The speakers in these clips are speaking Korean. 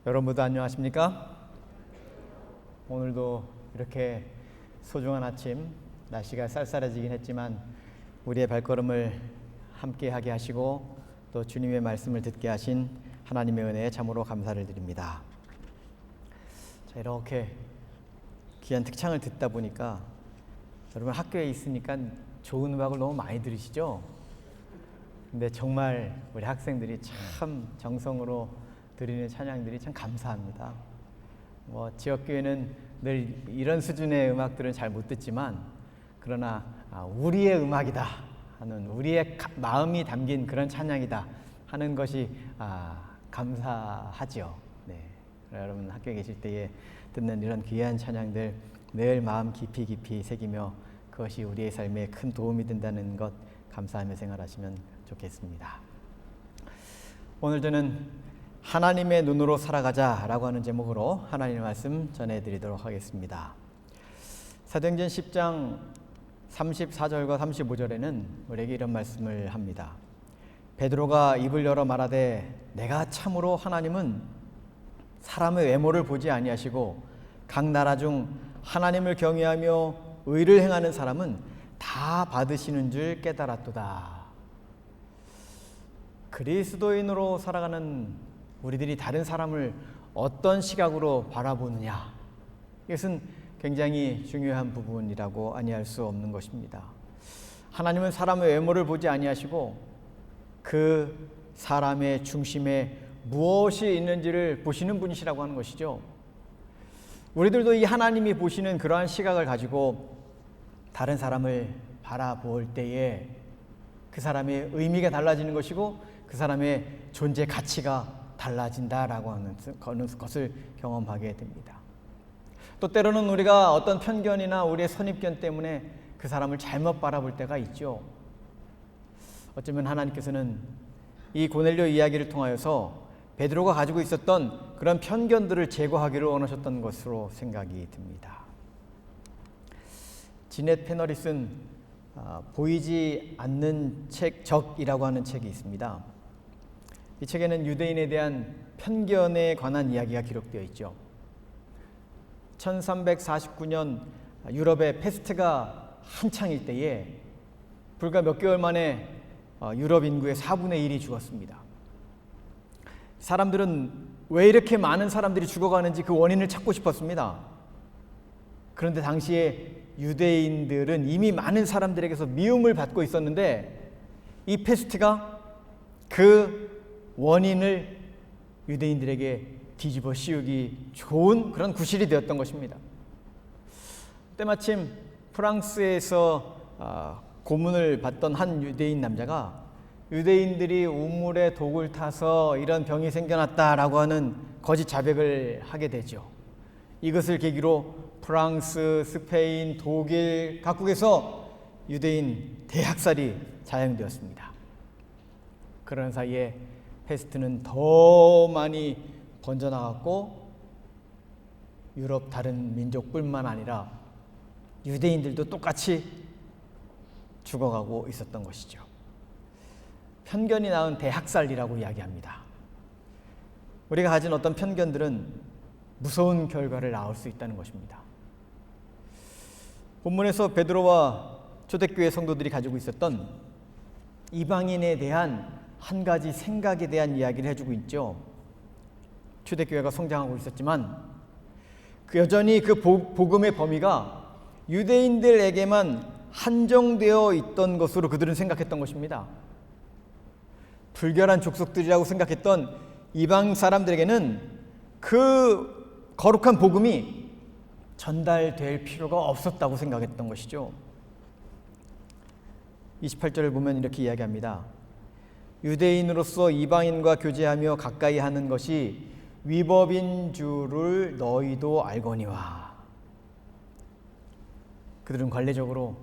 여러분 모두 안녕하십니까? 오늘도 이렇게 소중한 아침, 날씨가 쌀쌀해지긴 했지만 우리의 발걸음을 함께 하게 하시고 또 주님의 말씀을 듣게 하신 하나님의 은혜에 참으로 감사를 드립니다. 자, 이렇게 귀한 특창을 듣다 보니까 여러분 학교에 있으니까 좋은 음악을 너무 많이 들으시죠? 근데 정말 우리 학생들이 참 정성으로 드리는 찬양들이 참 감사합니다. 지역교회는 늘 이런 수준의 음악들은 잘 못 듣지만 그러나 우리의 음악이다 하는, 우리의 마음이 담긴 그런 찬양이다 하는 것이 감사하죠. 네. 여러분 학교에 계실 때에 듣는 이런 귀한 찬양들 늘 마음 깊이 새기며 그것이 우리의 삶에 큰 도움이 된다는 것 감사하며 생활하시면 좋겠습니다. 오늘 저는 하나님의 눈으로 살아가자라고 하는 제목으로 하나님의 말씀 전해드리도록 하겠습니다. 사도행전 10장 34절과 35절에는 우리에게 이런 말씀을 합니다. 베드로가 입을 열어 말하되 내가 참으로 하나님은 사람의 외모를 보지 아니하시고 각 나라 중 하나님을 경외하며 의를 행하는 사람은 다 받으시는 줄 깨달았도다. 그리스도인으로 살아가는 우리들이 다른 사람을 어떤 시각으로 바라보느냐, 이것은 굉장히 중요한 부분이라고 아니할 수 없는 것입니다. 하나님은 사람의 외모를 보지 아니하시고 그 사람의 중심에 무엇이 있는지를 보시는 분이시라고 하는 것이죠. 우리들도 이 하나님이 보시는 그러한 시각을 가지고 다른 사람을 바라볼 때에 그 사람의 의미가 달라지는 것이고 그 사람의 존재 가치가 달라진다라고 하는 것을 경험하게 됩니다. 또 때로는 우리가 어떤 편견이나 우리의 선입견 때문에 그 사람을 잘못 바라볼 때가 있죠. 어쩌면 하나님께서는 이 고넬료 이야기를 통하여서 베드로가 가지고 있었던 그런 편견들을 제거하기를 원하셨던 것으로 생각이 듭니다. 지넷 페너리 쓴 보이지 않는 책 적이라고 하는 책이 있습니다. 이 책에는 유대인에 대한 편견에 관한 이야기가 기록되어 있죠. 1349년 유럽의 페스트가 한창일 때에 불과 몇 개월 만에 유럽 인구의 4분의 1이 죽었습니다. 사람들은 왜 이렇게 많은 사람들이 죽어가는지 그 원인을 찾고 싶었습니다. 그런데 당시에 유대인들은 이미 많은 사람들에게서 미움을 받고 있었는데 이 페스트가 그 원인을 유대인들에게 뒤집어 씌우기 좋은 그런 구실이 되었던 것입니다. 때마침 프랑스에서 고문을 받던 한 유대인 남자가 유대인들이 우물에 독을 타서 이런 병이 생겨났다라고 하는 거짓 자백을 하게 되죠. 이것을 계기로 프랑스, 스페인, 독일 각국에서 유대인 대학살이 자행되었습니다. 그런 사이에 페스트는 더 많이 번져나갔고 유럽 다른 민족뿐만 아니라 유대인들도 똑같이 죽어가고 있었던 것이죠. 편견이 낳은 대학살이라고 이야기합니다. 우리가 가진 어떤 편견들은 무서운 결과를 낳을 수 있다는 것입니다. 본문에서 베드로와 초대교회 성도들이 가지고 있었던 이방인에 대한 한 가지 생각에 대한 이야기를 해주고 있죠. 초대교회가 성장하고 있었지만 여전히 그 복음의 범위가 유대인들에게만 한정되어 있던 것으로 그들은 생각했던 것입니다. 불결한 족속들이라고 생각했던 이방 사람들에게는 그 거룩한 복음이 전달될 필요가 없었다고 생각했던 것이죠. 28절을 보면 이렇게 이야기합니다. 유대인으로서 이방인과 교제하며 가까이 하는 것이 위법인 줄을 너희도 알거니와. 그들은 관례적으로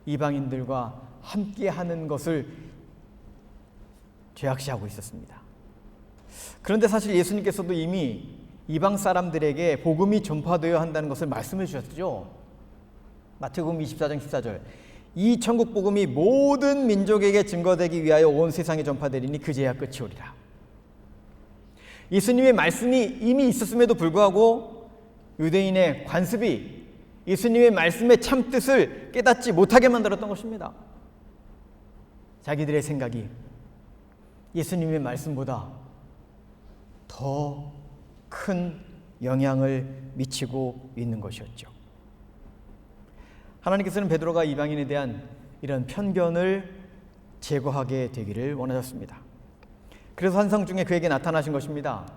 이방인들과 함께 하는 것을 죄악시하고 있었습니다. 그런데 사실 예수님께서도 이미 이방 사람들에게 복음이 전파되어야 한다는 것을 말씀해 주셨죠. 마태복음 24장 14절. 이 천국 복음이 모든 민족에게 증거되기 위하여 온 세상에 전파되리니 그제야 끝이 오리라. 예수님의 말씀이 이미 있었음에도 불구하고 유대인의 관습이 예수님의 말씀의 참뜻을 깨닫지 못하게 만들었던 것입니다. 자기들의 생각이 예수님의 말씀보다 더 큰 영향을 미치고 있는 것이었죠. 하나님께서는 베드로가 이방인에 대한 이런 편견을 제거하게 되기를 원하셨습니다. 그래서 환상 중에 그에게 나타나신 것입니다.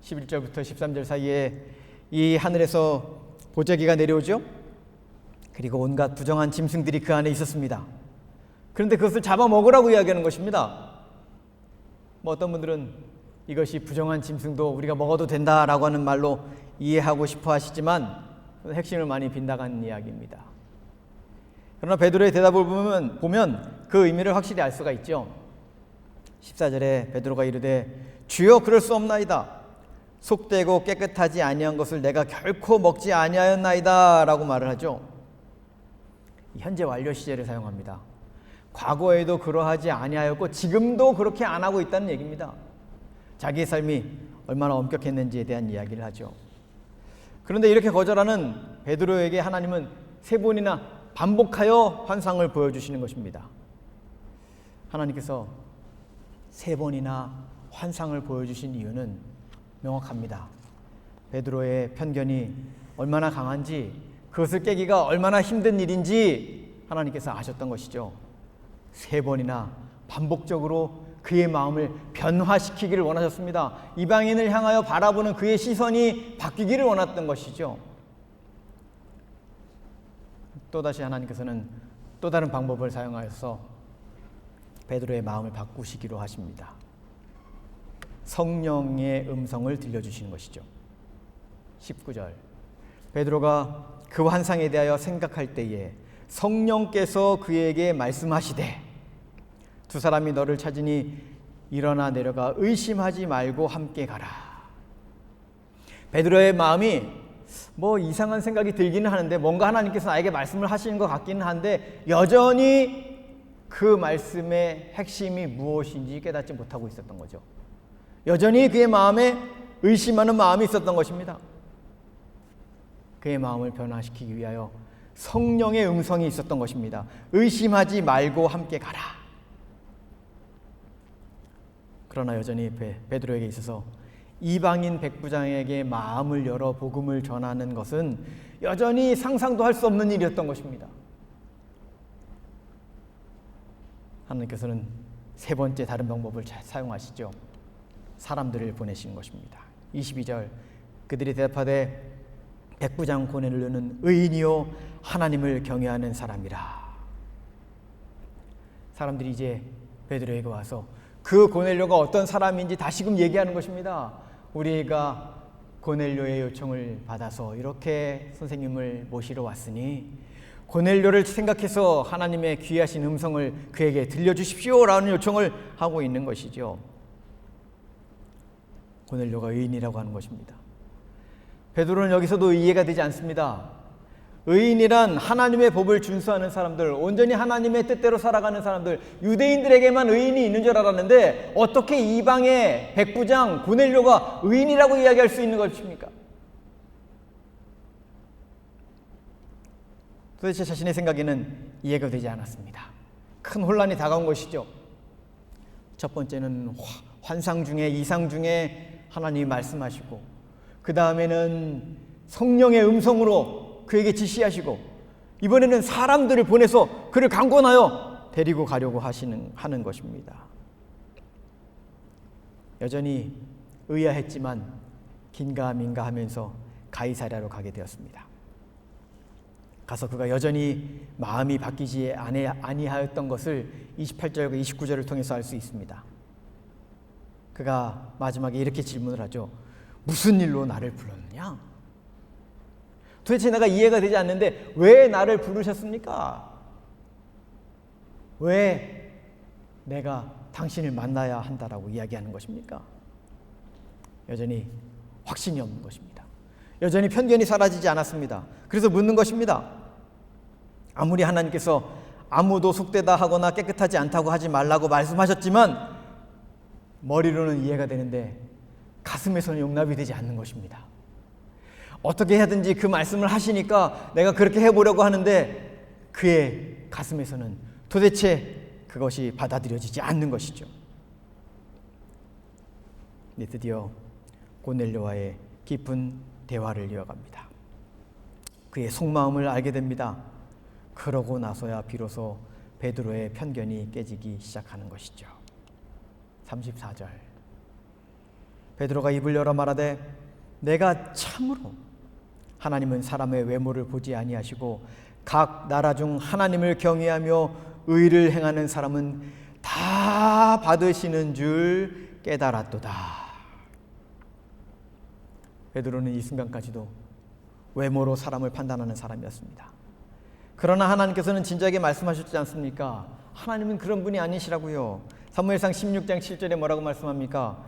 11절부터 13절 사이에 이 하늘에서 보자기가 내려오죠. 그리고 온갖 부정한 짐승들이 그 안에 있었습니다. 그런데 그것을 잡아먹으라고 이야기하는 것입니다. 어떤 분들은 이것이 부정한 짐승도 우리가 먹어도 된다라고 하는 말로 이해하고 싶어 하시지만 핵심을 많이 빗나간 이야기입니다. 그러나 베드로의 대답을 보면 그 의미를 확실히 알 수가 있죠. 14절에 베드로가 이르되 주여 그럴 수 없나이다. 속되고 깨끗하지 아니한 것을 내가 결코 먹지 아니하였나이다 라고 말을 하죠. 현재 완료 시제를 사용합니다. 과거에도 그러하지 아니하였고 지금도 그렇게 안 하고 있다는 얘기입니다. 자기의 삶이 얼마나 엄격했는지에 대한 이야기를 하죠. 그런데 이렇게 거절하는 베드로에게 하나님은 3번이나 반복하여 환상을 보여주시는 것입니다. 하나님께서 3번이나 환상을 보여주신 이유는 명확합니다. 베드로의 편견이 얼마나 강한지, 그것을 깨기가 얼마나 힘든 일인지 하나님께서 아셨던 것이죠. 3번이나 반복적으로 그의 마음을 변화시키기를 원하셨습니다. 이방인을 향하여 바라보는 그의 시선이 바뀌기를 원했던 것이죠. 또다시 하나님께서는 또 다른 방법을 사용하여서 베드로의 마음을 바꾸시기로 하십니다. 성령의 음성을 들려주시는 것이죠. 19절 베드로가 그 환상에 대하여 생각할 때에 성령께서 그에게 말씀하시되 두 사람이 너를 찾으니 일어나 내려가 의심하지 말고 함께 가라. 베드로의 마음이 이상한 생각이 들기는 하는데 뭔가 하나님께서 나에게 말씀을 하시는 것 같기는 한데 여전히 그 말씀의 핵심이 무엇인지 깨닫지 못하고 있었던 거죠. 여전히 그의 마음에 의심하는 마음이 있었던 것입니다. 그의 마음을 변화시키기 위하여 성령의 음성이 있었던 것입니다. 의심하지 말고 함께 가라. 그러나 여전히 베드로에게 있어서 이방인 백부장에게 마음을 열어 복음을 전하는 것은 여전히 상상도 할 수 없는 일이었던 것입니다. 하나님께서는 3번째 다른 방법을 사용하시죠. 사람들을 보내신 것입니다. 22절 그들이 대답하되 백부장 고넬료는 의인이요 하나님을 경외하는 사람이라. 사람들이 이제 베드로에게 와서 그 고넬료가 어떤 사람인지 다시금 얘기하는 것입니다. 우리가 고넬료의 요청을 받아서 이렇게 선생님을 모시러 왔으니 고넬료를 생각해서 하나님의 귀하신 음성을 그에게 들려주십시오라는 요청을 하고 있는 것이죠. 고넬료가 의인이라고 하는 것입니다. 베드로는 여기서도 이해가 되지 않습니다. 의인이란 하나님의 법을 준수하는 사람들, 온전히 하나님의 뜻대로 살아가는 사람들, 유대인들에게만 의인이 있는 줄 알았는데 어떻게 이방의 백부장 고넬료가 의인이라고 이야기할 수 있는 것입니까? 도대체 자신의 생각에는 이해가 되지 않았습니다. 큰 혼란이 다가온 것이죠. 첫 번째는 환상 중에 이상 중에 하나님이 말씀하시고 그 다음에는 성령의 음성으로 그에게 지시하시고 이번에는 사람들을 보내서 그를 강권하여 데리고 가려고 하는 것입니다. 여전히 의아했지만 긴가민가 하면서 가이사랴로 가게 되었습니다. 가서 그가 여전히 마음이 바뀌지 아니하였던 것을 28절과 29절을 통해서 알 수 있습니다. 그가 마지막에 이렇게 질문을 하죠. 무슨 일로 나를 불렀느냐? 도대체 내가 이해가 되지 않는데 왜 나를 부르셨습니까? 왜 내가 당신을 만나야 한다라고 이야기하는 것입니까? 여전히 확신이 없는 것입니다. 여전히 편견이 사라지지 않았습니다. 그래서 묻는 것입니다. 아무리 하나님께서 아무도 속되다 하거나 깨끗하지 않다고 하지 말라고 말씀하셨지만 머리로는 이해가 되는데 가슴에서는 용납이 되지 않는 것입니다. 어떻게 해야든지 그 말씀을 하시니까 내가 그렇게 해보려고 하는데 그의 가슴에서는 도대체 그것이 받아들여지지 않는 것이죠. 드디어 고넬료와의 깊은 대화를 이어갑니다. 그의 속마음을 알게 됩니다. 그러고 나서야 비로소 베드로의 편견이 깨지기 시작하는 것이죠. 34절 베드로가 입을 열어 말하되 내가 참으로 하나님은 사람의 외모를 보지 아니하시고 각 나라 중 하나님을 경외하며 의를 행하는 사람은 다 받으시는 줄 깨달았도다. 베드로는 이 순간까지도 외모로 사람을 판단하는 사람이었습니다. 그러나 하나님께서는 진작에 말씀하셨지 않습니까? 하나님은 그런 분이 아니시라고요. 사무엘상 16장 7절에 뭐라고 말씀합니까?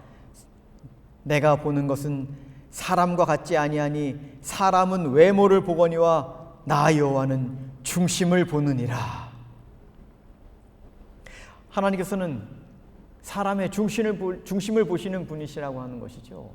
내가 보는 것은 사람과 같지 아니하니 사람은 외모를 보거니와 나 여호와는 중심을 보느니라. 하나님께서는 사람의 중심을 보시는 분이시라고 하는 것이죠.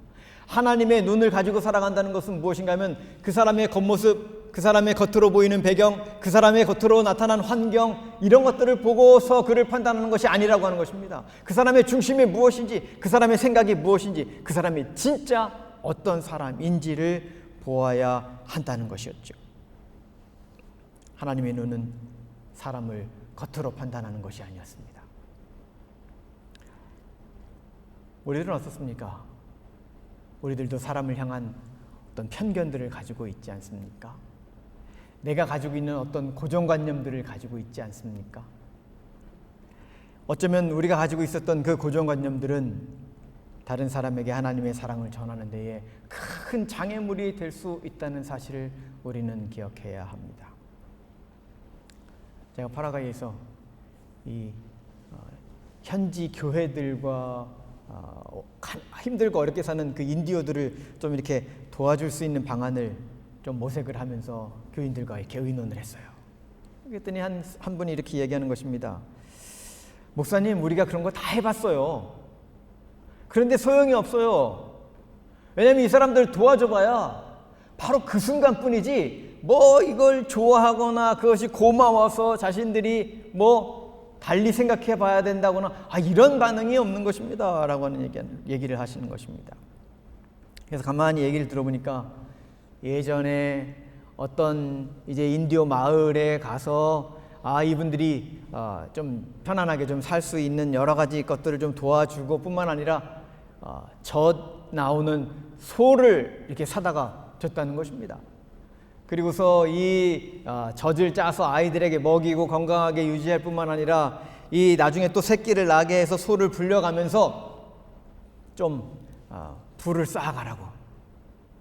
하나님의 눈을 가지고 살아간다는 것은 무엇인가 하면 그 사람의 겉모습, 그 사람의 겉으로 보이는 배경, 그 사람의 겉으로 나타난 환경, 이런 것들을 보고서 그를 판단하는 것이 아니라고 하는 것입니다. 그 사람의 중심이 무엇인지, 그 사람의 생각이 무엇인지, 그 사람이 진짜 어떤 사람인지를 보아야 한다는 것이었죠. 하나님의 눈은 사람을 겉으로 판단하는 것이 아니었습니다. 우리들은 어떻습니까? 우리들도 사람을 향한 어떤 편견들을 가지고 있지 않습니까? 내가 가지고 있는 어떤 고정관념들을 가지고 있지 않습니까? 어쩌면 우리가 가지고 있었던 그 고정관념들은 다른 사람에게 하나님의 사랑을 전하는 데에 큰 장애물이 될 수 있다는 사실을 우리는 기억해야 합니다. 제가 파라과이에서 이 현지 교회들과 힘들고 어렵게 사는 그 인디오들을 좀 이렇게 도와줄 수 있는 방안을 좀 모색을 하면서 교인들과 이렇게 의논을 했어요. 그랬더니 한 분이 이렇게 얘기하는 것입니다. 목사님, 우리가 그런 거 다 해봤어요. 그런데 소용이 없어요. 왜냐하면 이 사람들 도와줘봐야 바로 그 순간뿐이지 뭐 이걸 좋아하거나 그것이 고마워서 자신들이 뭐 달리 생각해 봐야 된다거나 이런 반응이 없는 것입니다 라고 하는 얘기를 하시는 것입니다. 그래서 가만히 얘기를 들어보니까 예전에 어떤 이제 인디오 마을에 가서 이분들이 좀 편안하게 좀 살 수 있는 여러 가지 것들을 좀 도와주고 뿐만 아니라 젖 나오는 소를 이렇게 사다가 줬다는 것입니다. 그리고서 이 젖을 짜서 아이들에게 먹이고 건강하게 유지할 뿐만 아니라 이 나중에 또 새끼를 나게 해서 소를 불려가면서 좀 불을 쌓아가라고.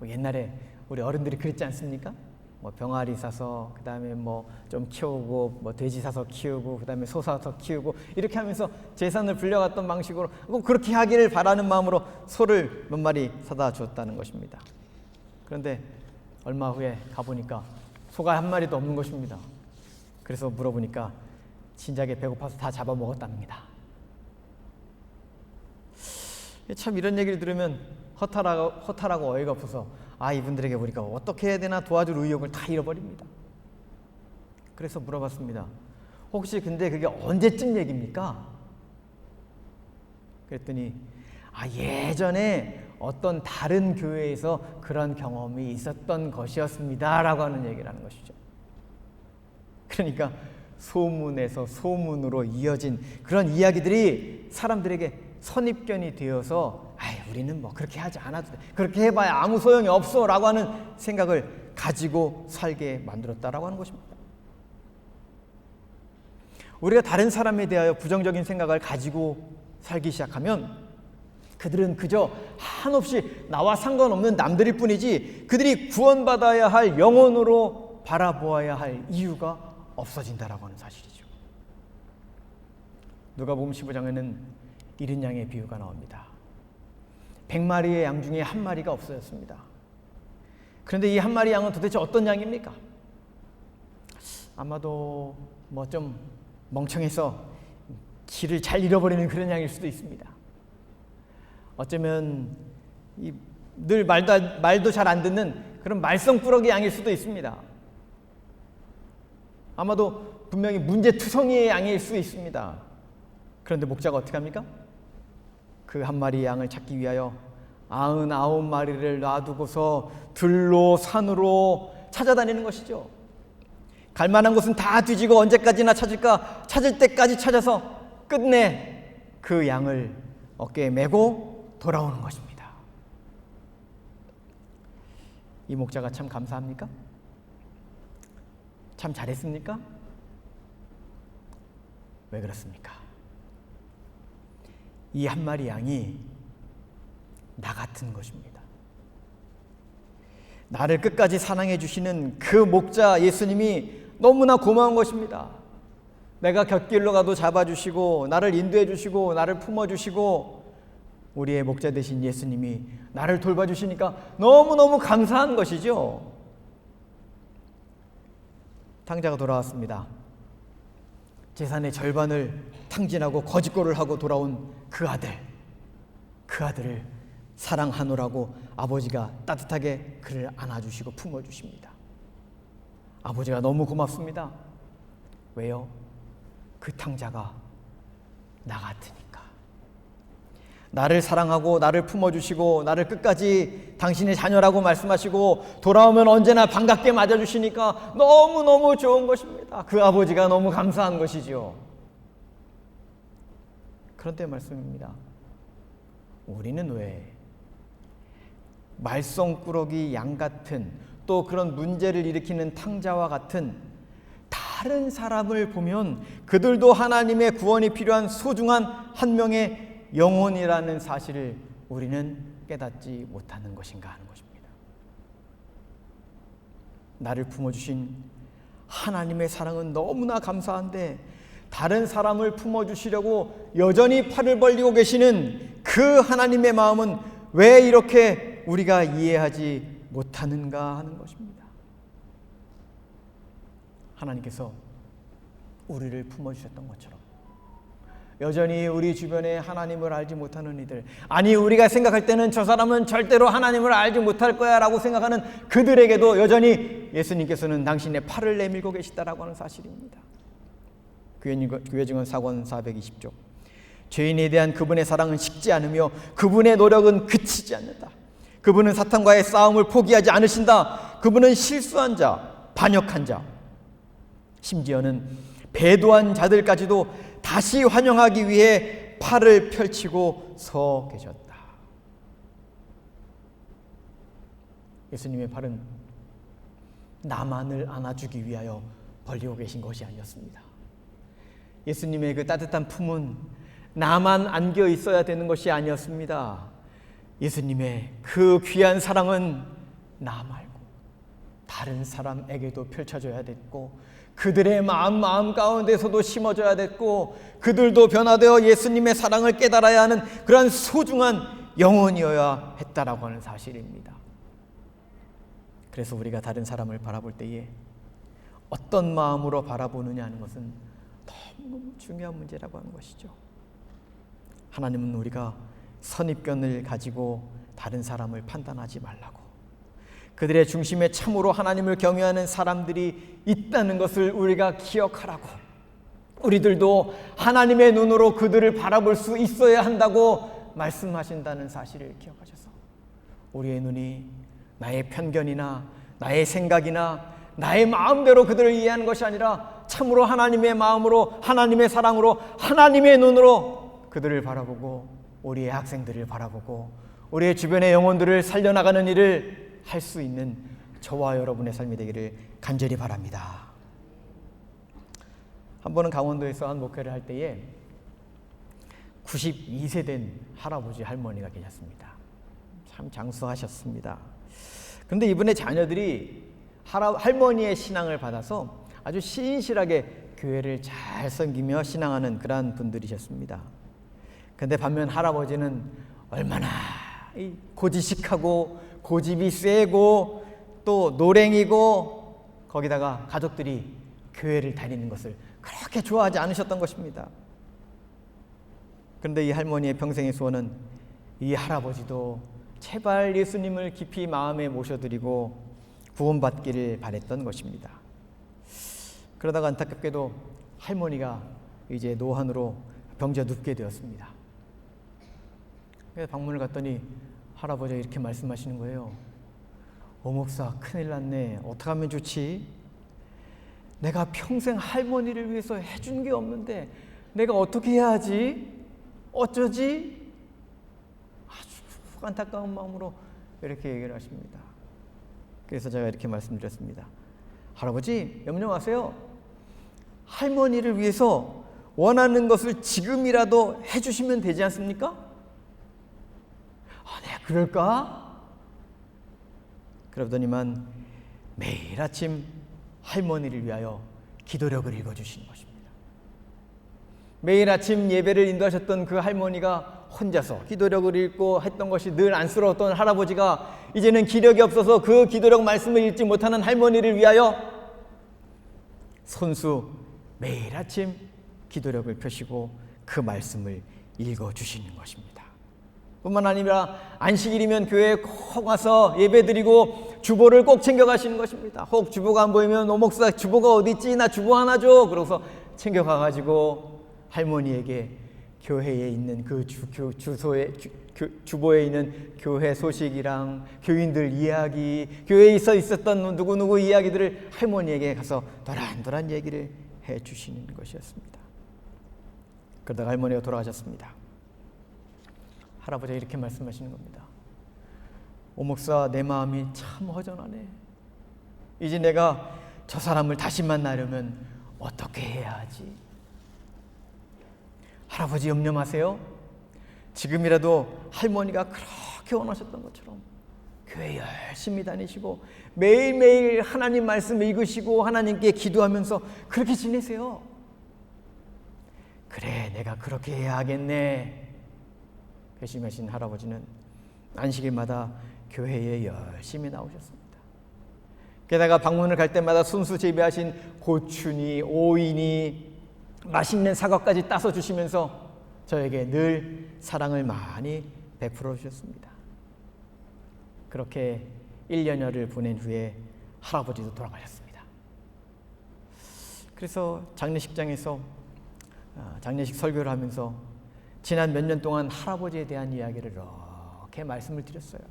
옛날에 우리 어른들이 그랬지 않습니까? 뭐 병아리 사서 그 다음에 뭐 좀 키우고 뭐 돼지 사서 키우고 그 다음에 소 사서 키우고 이렇게 하면서 재산을 불려갔던 방식으로 그렇게 하기를 바라는 마음으로 소를 몇 마리 사다 줬다는 것입니다. 그런데 얼마 후에 가보니까 소가 한 마리도 없는 것입니다. 그래서 물어보니까 진작에 배고파서 다 잡아먹었답니다. 참 이런 얘기를 들으면 허탈하고 어이가 없어서 이분들에게 우리가 어떻게 해야 되나 도와줄 의욕을 다 잃어버립니다. 그래서 물어봤습니다. 혹시 근데 그게 언제쯤 얘기입니까? 그랬더니 예전에 어떤 다른 교회에서 그런 경험이 있었던 것이었습니다 라고 하는 얘기를 하는 것이죠. 그러니까 소문에서 소문으로 이어진 그런 이야기들이 사람들에게 선입견이 되어서 우리는 뭐 그렇게 하지 않아도 돼, 그렇게 해봐야 아무 소용이 없어 라고 하는 생각을 가지고 살게 만들었다라고 하는 것입니다. 우리가 다른 사람에 대하여 부정적인 생각을 가지고 살기 시작하면 그들은 그저 한없이 나와 상관없는 남들일 뿐이지 그들이 구원받아야 할 영혼으로 바라보아야 할 이유가 없어진다라고 하는 사실이죠. 누가복음 15장에는 이른 양의 비유가 나옵니다. 100마리의 양 중에 한 마리가 없어졌습니다. 그런데 이 한 마리 양은 도대체 어떤 양입니까? 아마도 뭐 좀 멍청해서 길을 잘 잃어버리는 그런 양일 수도 있습니다. 어쩌면 늘 말도 잘 안 듣는 그런 말썽꾸러기 양일 수도 있습니다. 아마도 분명히 문제투성이의 양일 수 있습니다. 그런데 목자가 어떻게 합니까? 그 한 마리 양을 찾기 위하여 99마리를 놔두고서 들로 산으로 찾아다니는 것이죠. 갈 만한 곳은 다 뒤지고 언제까지나 찾을까, 찾을 때까지 찾아서 끝내 그 양을 어깨에 메고 돌아오는 것입니다. 이 목자가 참 감사합니까? 참 잘했습니까? 왜 그렇습니까? 이 한 마리 양이 나 같은 것입니다. 나를 끝까지 사랑해 주시는 그 목자 예수님이 너무나 고마운 것입니다. 내가 곁길로 가도 잡아주시고 나를 인도해 주시고 나를 품어주시고 우리의 목자 되신 예수님이 나를 돌봐주시니까 너무너무 감사한 것이죠. 탕자가 돌아왔습니다. 재산의 절반을 탕진하고 거짓골을 하고 돌아온 그 아들을 사랑하노라고 아버지가 따뜻하게 그를 안아주시고 품어주십니다. 아버지가 너무 고맙습니다. 왜요? 그 탕자가 나 같으니까. 나를 사랑하고 나를 품어주시고 나를 끝까지 당신의 자녀라고 말씀하시고 돌아오면 언제나 반갑게 맞아주시니까 너무너무 좋은 것입니다. 그 아버지가 너무 감사한 것이죠. 그런데 말씀입니다. 우리는 왜 말썽꾸러기 양 같은 또 그런 문제를 일으키는 탕자와 같은 다른 사람을 보면 그들도 하나님의 구원이 필요한 소중한 한 명의 영혼이라는 사실을 우리는 깨닫지 못하는 것인가 하는 것입니다. 나를 품어주신 하나님의 사랑은 너무나 감사한데 다른 사람을 품어주시려고 여전히 팔을 벌리고 계시는 그 하나님의 마음은 왜 이렇게 우리가 이해하지 못하는가 하는 것입니다. 하나님께서 우리를 품어주셨던 것처럼 여전히 우리 주변에 하나님을 알지 못하는 이들, 아니 우리가 생각할 때는 저 사람은 절대로 하나님을 알지 못할 거야 라고 생각하는 그들에게도 여전히 예수님께서는 당신의 팔을 내밀고 계시다라고 하는 사실입니다. 교회 증언 사권 420쪽. 죄인에 대한 그분의 사랑은 식지 않으며 그분의 노력은 그치지 않는다. 그분은 사탄과의 싸움을 포기하지 않으신다. 그분은 실수한 자, 반역한 자, 심지어는 배도한 자들까지도 다시 환영하기 위해 팔을 펼치고 서 계셨다. 예수님의 팔은 나만을 안아주기 위하여 벌리고 계신 것이 아니었습니다. 예수님의 그 따뜻한 품은 나만 안겨 있어야 되는 것이 아니었습니다. 예수님의 그 귀한 사랑은 나 말고 다른 사람에게도 펼쳐져야 됐고 그들의 마음 가운데서도 심어져야 됐고 그들도 변화되어 예수님의 사랑을 깨달아야 하는 그러한 소중한 영혼이어야 했다라고 하는 사실입니다. 그래서 우리가 다른 사람을 바라볼 때에 어떤 마음으로 바라보느냐 하는 것은 너무 중요한 문제라고 하는 것이죠. 하나님은 우리가 선입견을 가지고 다른 사람을 판단하지 말라고, 그들의 중심에 참으로 하나님을 경외하는 사람들이 있다는 것을 우리가 기억하라고, 우리들도 하나님의 눈으로 그들을 바라볼 수 있어야 한다고 말씀하신다는 사실을 기억하셔서 우리의 눈이 나의 편견이나 나의 생각이나 나의 마음대로 그들을 이해하는 것이 아니라 참으로 하나님의 마음으로, 하나님의 사랑으로, 하나님의 눈으로 그들을 바라보고 우리의 학생들을 바라보고 우리의 주변의 영혼들을 살려나가는 일을 할 수 있는 저와 여러분의 삶이 되기를 간절히 바랍니다. 한 번은 강원도에서 한 목회를 할 때에 92세 된 할아버지 할머니가 계셨습니다. 참 장수하셨습니다. 그런데 이분의 자녀들이 할머니의 신앙을 받아서 아주 신실하게 교회를 잘 섬기며 신앙하는 그러한 분들이셨습니다. 그런데 반면 할아버지는 얼마나 고지식하고 고집이 세고 또 노랭이고 거기다가 가족들이 교회를 다니는 것을 그렇게 좋아하지 않으셨던 것입니다. 그런데 이 할머니의 평생의 소원은 이 할아버지도 제발 예수님을 깊이 마음에 모셔드리고 구원받기를 바랬던 것입니다. 그러다가 안타깝게도 할머니가 이제 노환으로 병자 눕게 되었습니다. 그래서 방문을 갔더니 할아버지가 이렇게 말씀하시는 거예요. 목사, 큰일 났네. 어떻게 하면 좋지? 내가 평생 할머니를 위해서 해준 게 없는데 내가 어떻게 해야 하지? 어쩌지? 아주 안타까운 마음으로 이렇게 얘기를 하십니다. 그래서 제가 이렇게 말씀드렸습니다. 할아버지, 염려 마세요. 할머니를 위해서 원하는 것을 지금이라도 해주시면 되지 않습니까? 내가 그럴까? 그러더니만 매일 아침 할머니를 위하여 기도력을 읽어주시는 것입니다. 매일 아침 예배를 인도하셨던 그 할머니가 혼자서 기도력을 읽고 했던 것이 늘 안쓰러웠던 할아버지가 이제는 기력이 없어서 그 기도력 말씀을 읽지 못하는 할머니를 위하여 손수 매일 아침 기도력을 펴시고 그 말씀을 읽어주시는 것입니다. 뿐만 아니라 안식일이면 교회에 꼭 와서 예배드리고 주보를 꼭 챙겨가시는 것입니다. 혹 주보가 안 보이면 목사 주보가 어디 있지? 나 주보 하나 줘. 그러고서 챙겨가가지고 할머니에게 교회에 있는 그 주보에 있는 교회 소식이랑 교인들 이야기, 교회에 있었던 누구누구 이야기들을 할머니에게 가서 도란도란 얘기를 해주시는 것이었습니다. 그러다가 할머니가 돌아가셨습니다. 할아버지가 이렇게 말씀하시는 겁니다. 목사, 내 마음이 참 허전하네. 이제 내가 저 사람을 다시 만나려면 어떻게 해야 하지? 할아버지 염려 마세요. 지금이라도 할머니가 그렇게 원하셨던 것처럼 교회 열심히 다니시고 매일매일 하나님 말씀 읽으시고 하나님께 기도하면서 그렇게 지내세요. 그래, 내가 그렇게 해야 하겠네. 결심하신 할아버지는 안식일마다 교회에 열심히 나오셨습니다. 게다가 방문을 갈 때마다 순수 재배하신 고추니 오이니 맛있는 사과까지 따서 주시면서 저에게 늘 사랑을 많이 베풀어 주셨습니다. 그렇게 1년여를 보낸 후에 할아버지도 돌아가셨습니다. 그래서 장례식장에서 장례식 설교를 하면서 지난 몇 년 동안 할아버지에 대한 이야기를 이렇게 말씀을 드렸어요.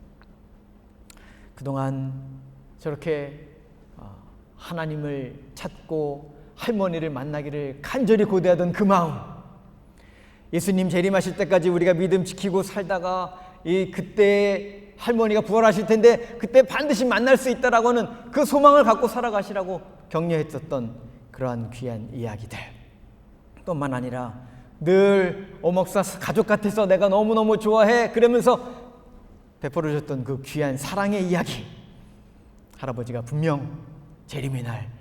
그동안 저렇게 하나님을 찾고 할머니를 만나기를 간절히 고대하던 그 마음, 예수님 재림하실 때까지 우리가 믿음 지키고 살다가 그때 할머니가 부활하실 텐데 그때 반드시 만날 수 있다라고 하는 그 소망을 갖고 살아가시라고 격려했었던 그러한 귀한 이야기들, 뿐만 아니라 늘 오목사 가족 같아서 내가 너무너무 좋아해 그러면서 베풀어 주셨던 그 귀한 사랑의 이야기, 할아버지가 분명 재림의 날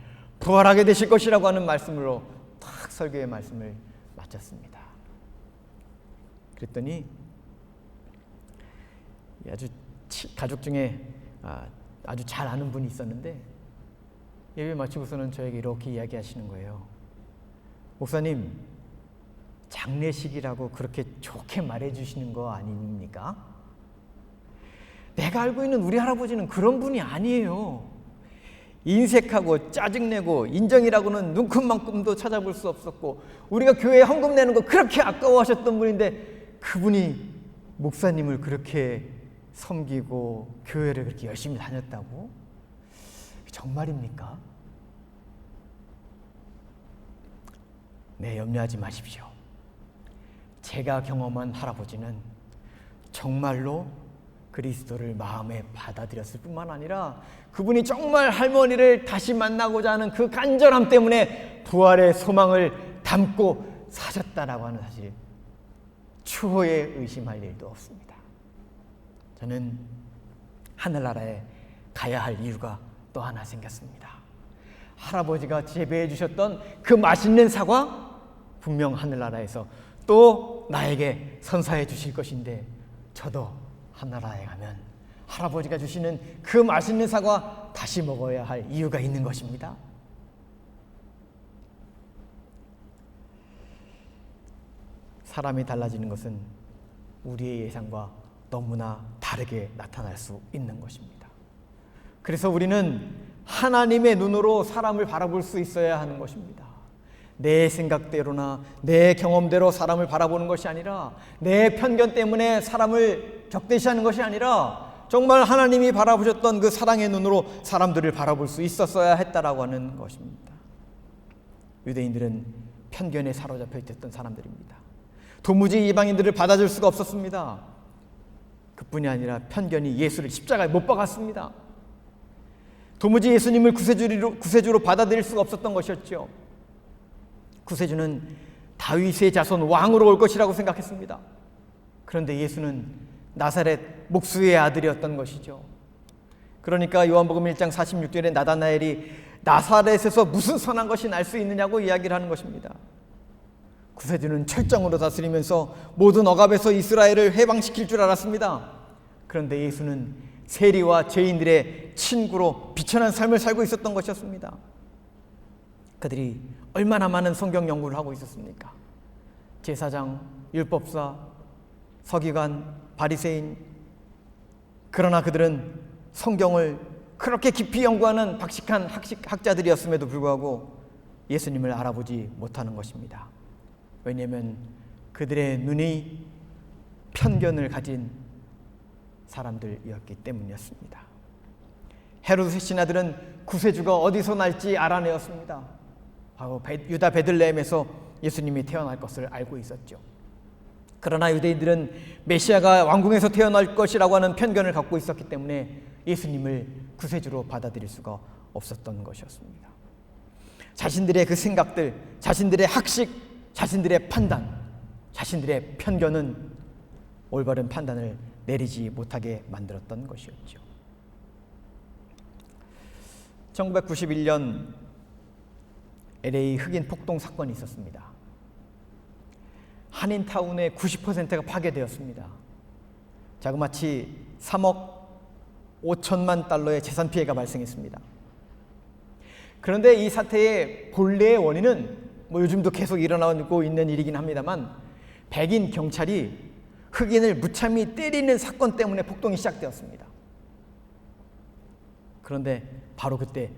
부활하게 되실 것이라고 하는 말씀으로 탁 설교의 말씀을 마쳤습니다. 그랬더니 아주 가족 중에 아주 잘 아는 분이 있었는데 예배 마치고서는 저에게 이렇게 이야기하시는 거예요. 목사님, 장례식이라고 그렇게 좋게 말해주시는 거 아닙니까? 내가 알고 있는 우리 할아버지는 그런 분이 아니에요. 인색하고 짜증내고 인정이라고는 눈금만큼도 찾아볼 수 없었고 우리가 교회에 헌금 내는 거 그렇게 아까워하셨던 분인데 그분이 목사님을 그렇게 섬기고 교회를 그렇게 열심히 다녔다고? 정말입니까? 네, 염려하지 마십시오. 제가 경험한 할아버지는 정말로 그리스도를 마음에 받아들였을 뿐만 아니라 그분이 정말 할머니를 다시 만나고자 하는 그 간절함 때문에 부활의 소망을 담고 사셨다라고 하는 사실, 추호에 의심할 일도 없습니다. 저는 하늘나라에 가야 할 이유가 또 하나 생겼습니다. 할아버지가 재배해 주셨던 그 맛있는 사과 분명 하늘나라에서 또 나에게 선사해 주실 것인데 저도 하늘나라에 가면 할아버지가 주시는 그 맛있는 사과 다시 먹어야 할 이유가 있는 것입니다. 사람이 달라지는 것은 우리의 예상과 너무나 다르게 나타날 수 있는 것입니다. 그래서 우리는 하나님의 눈으로 사람을 바라볼 수 있어야 하는 것입니다. 내 생각대로나 내 경험대로 사람을 바라보는 것이 아니라, 내 편견 때문에 사람을 적대시하는 것이 아니라, 정말 하나님이 바라보셨던 그 사랑의 눈으로 사람들을 바라볼 수 있었어야 했다라고 하는 것입니다. 유대인들은 편견에 사로잡혀 있었던 사람들입니다. 도무지 이방인들을 받아줄 수가 없었습니다. 그뿐이 아니라 편견이 예수를 십자가에 못 박았습니다. 도무지 예수님을 구세주로 받아들일 수가 없었던 것이었죠. 구세주는 다윗의 자손 왕으로 올 것이라고 생각했습니다. 그런데 예수는 나사렛 목수의 아들이었던 것이죠. 그러니까 요한복음 1장 46절에 나다나엘이 나사렛에서 무슨 선한 것이 날 수 있느냐고 이야기를 하는 것입니다. 구세주는 철정으로 다스리면서 모든 억압에서 이스라엘을 해방시킬 줄 알았습니다. 그런데 예수는 세리와 죄인들의 친구로 비천한 삶을 살고 있었던 것이었습니다. 그들이 얼마나 많은 성경 연구를 하고 있었습니까? 제사장, 율법사, 서기관, 바리새인. 그러나 그들은 성경을 그렇게 깊이 연구하는 박식한 학자들이었음에도 불구하고 예수님을 알아보지 못하는 것입니다. 왜냐하면 그들의 눈이 편견을 가진 사람들이었기 때문이었습니다. 헤로드 신하들은 구세주가 어디서 날지 알아내었습니다. 바로 유다 베들레헴에서 예수님이 태어날 것을 알고 있었죠. 그러나 유대인들은 메시아가 왕궁에서 태어날 것이라고 하는 편견을 갖고 있었기 때문에 예수님을 구세주로 받아들일 수가 없었던 것이었습니다. 자신들의 그 생각들, 자신들의 학식, 자신들의 판단, 자신들의 편견은 올바른 판단을 내리지 못하게 만들었던 것이었죠. 1991년 LA 흑인 폭동 사건이 있었습니다. 한인타운의 90%가 파괴되었습니다. 자그마치 3억 5천만 달러의 재산 피해가 발생했습니다. 그런데 이 사태의 본래의 원인은 요즘도 계속 일어나고 있는 일이긴 합니다만, 백인 경찰이 흑인을 무참히 때리는 사건 때문에 폭동이 시작되었습니다. 그런데 바로 그때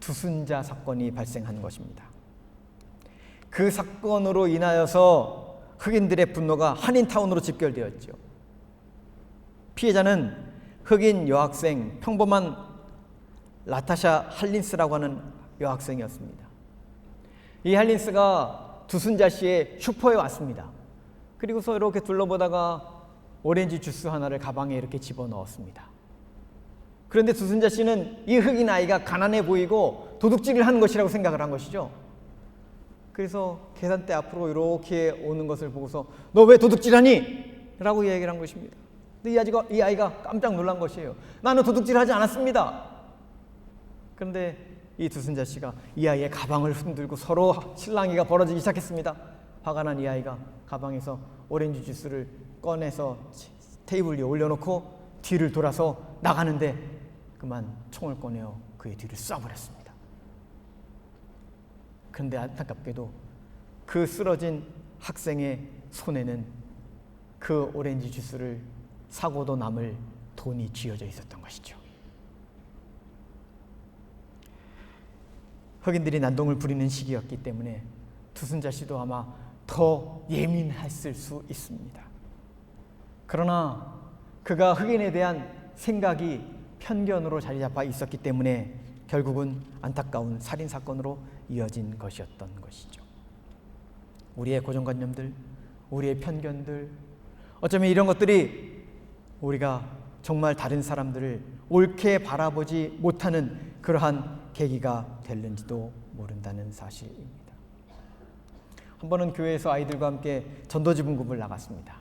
두순자 사건이 발생한 것입니다. 그 사건으로 인하여서 흑인들의 분노가 한인타운으로 집결되었죠. 피해자는 흑인 여학생, 평범한 라타샤 할린스라고 하는 여학생이었습니다. 이 할린스가 두순자 씨의 슈퍼에 왔습니다. 그리고서 이렇게 둘러보다가 오렌지 주스 하나를 가방에 이렇게 집어넣었습니다. 그런데 두순자 씨는 이 흑인 아이가 가난해 보이고 도둑질을 하는 것이라고 생각을 한 것이죠. 그래서 계산대 앞으로 이렇게 오는 것을 보고서 너 왜 도둑질하니? 라고 이야기를 한 것입니다. 근데 이 아이가 깜짝 놀란 것이에요. 나는 도둑질하지 않았습니다. 그런데 이 두순자 씨가 이 아이의 가방을 흔들고 서로 실랑이가 벌어지기 시작했습니다. 화가 난 이 아이가 가방에서 오렌지 주스를 꺼내서 테이블 위에 올려놓고 뒤를 돌아서 나가는데 그만 총을 꺼내어 그의 뒤를 쏴버렸습니다. 그런데 안타깝게도 그 쓰러진 학생의 손에는 그 오렌지 주스를 사고도 남을 돈이 쥐어져 있었던 것이죠. 흑인들이 난동을 부리는 시기였기 때문에 두순자 씨도 아마 더 예민했을 수 있습니다. 그러나 그가 흑인에 대한 생각이 편견으로 자리 잡아 있었기 때문에 결국은 안타까운 살인사건으로 이어진 것이었던 것이죠. 우리의 고정관념들, 우리의 편견들, 어쩌면 이런 것들이 우리가 정말 다른 사람들을 옳게 바라보지 못하는 그러한 계기가 됐는지도 모른다는 사실입니다. 한 번은 교회에서 아이들과 함께 전도지 분급을 나갔습니다.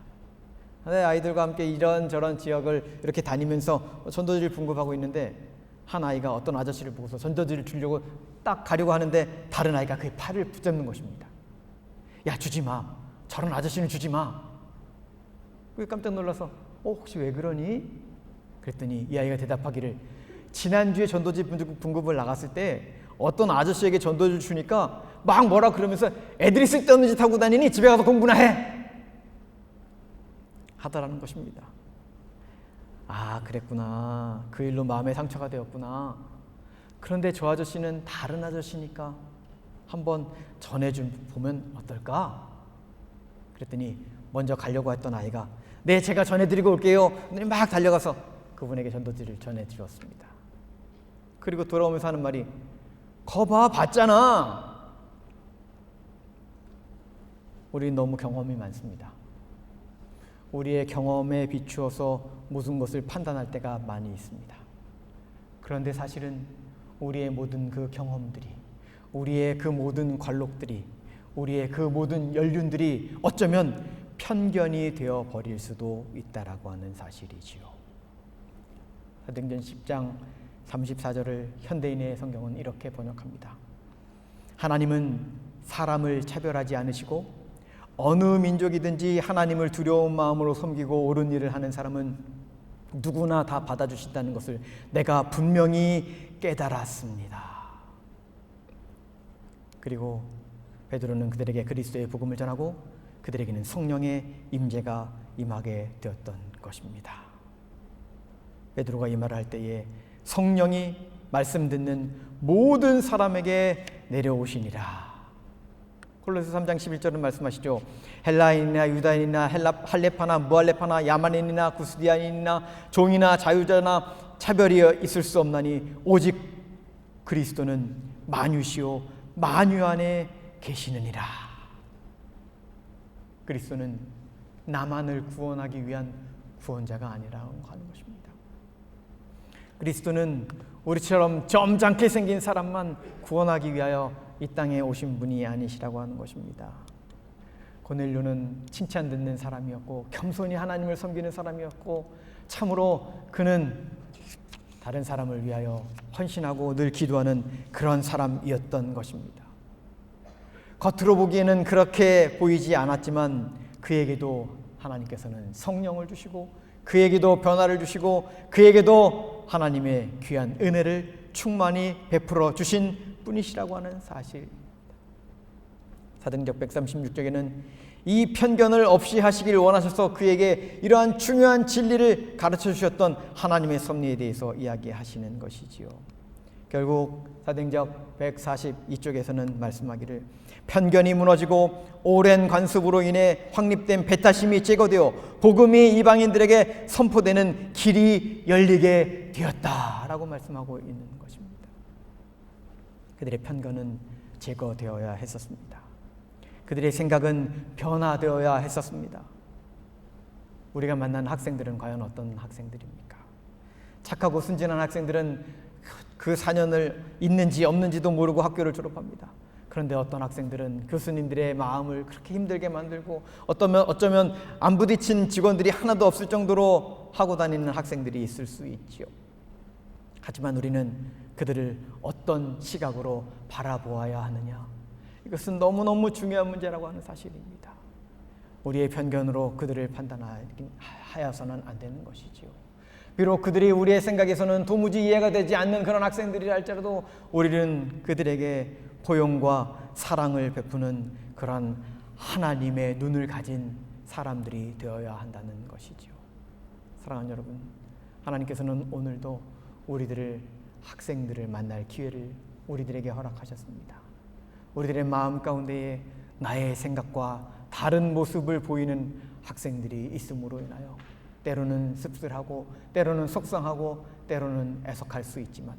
아이들과 함께 이런저런 지역을 이렇게 다니면서 전도지를 분급하고 있는데 한 아이가 어떤 아저씨를 보고서 전도지를 주려고 딱 가려고 하는데 다른 아이가 그의 팔을 붙잡는 것입니다. 야, 주지 마. 저런 아저씨는 주지 마. 그게 깜짝 놀라서 혹시 왜 그러니? 그랬더니 이 아이가 대답하기를 지난주에 전도지 분급을 나갔을 때 어떤 아저씨에게 전도지를 주니까 막 뭐라 그러면서 애들이 쓸데없는 짓 하고 다니니 집에 가서 공부나 해! 하더라는 것입니다. 아, 그랬구나. 그 일로 마음에 상처가 되었구나. 그런데 저 아저씨는 다른 아저씨니까 한번 전해좀 보면 어떨까? 그랬더니 먼저 가려고 했던 아이가 네, 제가 전해드리고 올게요. 막 달려가서 그분에게 전도지를 전해드렸습니다. 그리고 돌아오면서 하는 말이 거봐, 봤잖아. 우리는 너무 경험이 많습니다. 우리의 경험에 비추어서 모든 것을 판단할 때가 많이 있습니다. 그런데 사실은 우리의 모든 그 경험들이, 우리의 그 모든 관록들이, 우리의 그 모든 연륜들이 어쩌면 편견이 되어 버릴 수도 있다라고 하는 사실이지요. 사도행전 10장 34절을 현대인의 성경은 이렇게 번역합니다. 하나님은 사람을 차별하지 않으시고 어느 민족이든지 하나님을 두려운 마음으로 섬기고 옳은 일을 하는 사람은 누구나 다 받아주신다는 것을 내가 분명히 깨달았습니다. 그리고 베드로는 그들에게 그리스도의 복음을 전하고 그들에게는 성령의 임재가 임하게 되었던 것입니다. 베드로가 이 말을 할 때에 성령이 말씀 듣는 모든 사람에게 내려오시니라. 골로새 3장 11절은 말씀하시죠. 헬라인이나 유다인이나 할레파나 무할레파나 야만인이나 구스디안인이나 종이나 자유자나 차별이 있을 수 없나니 오직 그리스도는 만유시요 만유 안에 계시느니라. 그리스도는 나만을 구원하기 위한 구원자가 아니라고 하는 것입니다. 그리스도는 우리처럼 점잖게 생긴 사람만 구원하기 위하여 이 땅에 오신 분이 아니시라고 하는 것입니다. 고넬료는 칭찬 듣는 사람이었고 겸손히 하나님을 섬기는 사람이었고 참으로 그는 다른 사람을 위하여 헌신하고 늘 기도하는 그런 사람이었던 것입니다. 겉으로 보기에는 그렇게 보이지 않았지만 그에게도 하나님께서는 성령을 주시고 그에게도 변화를 주시고 그에게도 하나님의 귀한 은혜를 충만히 베풀어 주신 분이시라고 하는 사실입니다. 사도행전 136쪽에는 이 편견을 없이 하시길 원하셔서 그에게 이러한 중요한 진리를 가르쳐 주셨던 하나님의 섭리에 대해서 이야기하시는 것이지요. 결국 사도행전 142쪽에서는 말씀하기를 편견이 무너지고 오랜 관습으로 인해 확립된 배타심이 제거되어 복음이 이방인들에게 선포되는 길이 열리게 되었다라고 말씀하고 있는 것입니다. 그들의 편견은 제거되어야 했었습니다. 그들의 생각은 변화되어야 했었습니다. 우리가 만난 학생들은 과연 어떤 학생들입니까? 착하고 순진한 학생들은 그 4년을 있는지 없는지도 모르고 학교를 졸업합니다. 그런데 어떤 학생들은 교수님들의 마음을 그렇게 힘들게 만들고 어쩌면 안 부딪힌 직원들이 하나도 없을 정도로 하고 다니는 학생들이 있을 수 있지요. 하지만 우리는 그들을 어떤 시각으로 바라보아야 하느냐, 이것은 너무너무 중요한 문제라고 하는 사실입니다. 우리의 편견으로 그들을 판단하여서는 안 되는 것이지요. 비록 그들이 우리의 생각에서는 도무지 이해가 되지 않는 그런 학생들이라 할지라도 우리는 그들에게 포용과 사랑을 베푸는 그런 하나님의 눈을 가진 사람들이 되어야 한다는 것이지요. 사랑하는 여러분, 하나님께서는 오늘도 우리들을 학생들을 만날 기회를 우리들에게 허락하셨습니다. 우리들의 마음 가운데에 나의 생각과 다른 모습을 보이는 학생들이 있음으로 인하여 때로는 씁쓸하고 때로는 속상하고 때로는 애석할 수 있지만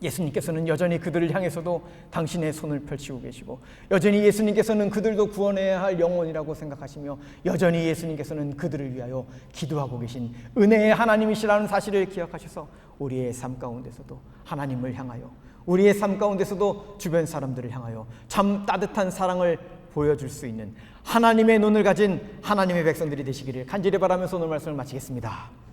예수님께서는 여전히 그들을 향해서도 당신의 손을 펼치고 계시고 여전히 예수님께서는 그들도 구원해야 할 영혼이라고 생각하시며 여전히 예수님께서는 그들을 위하여 기도하고 계신 은혜의 하나님이시라는 사실을 기억하셔서 우리의 삶 가운데서도 하나님을 향하여 우리의 삶 가운데서도 주변 사람들을 향하여 참 따뜻한 사랑을 보여줄 수 있는 하나님의 눈을 가진 하나님의 백성들이 되시기를 간절히 바라면서 오늘 말씀을 마치겠습니다.